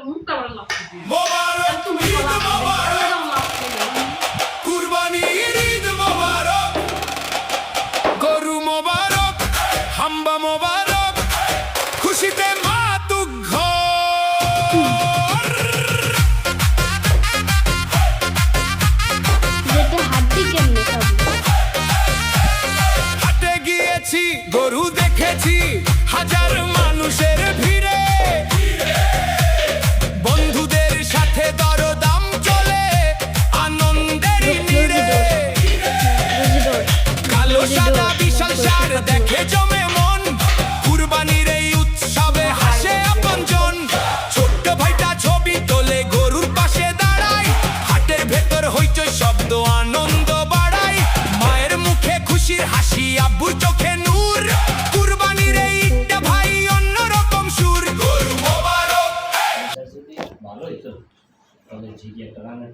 মুখটা বড় লাভ মোবারক তুমি ঈদ বলা মোবারক কুরবানির ঈদ মোবারক গরু মোবারক হাম্বা মোবারক খুশিতে মাতুক ঘর যেটা হাড্ডি কেমনে খাবো হাটে গিয়েছি গরু দেখেছি হাজার মানুষের ভিড়ে বন্ধুদের সাথে দরদাম চলে আনন্দের নীড়ে কালো সাদা বিশাল ষাঁড় দেখে জমে মন কুরবানির এই উৎসবে হাসে আপনজন ছোট্ট ভাইটা ছবি তোলে গরুর পাশে দাঁড়ায় হাটের ভেতর হইচই শব্দ আনন্দ বাড়ায় মায়ের মুখে খুশির হাসি আব্বুর চোখে নূর কুরবানির এই ঈদটা ভাই অন্যরকম সুর গরু মোবারক যদি ভালো হইতো তাহলে ঠিকই একটা রান্না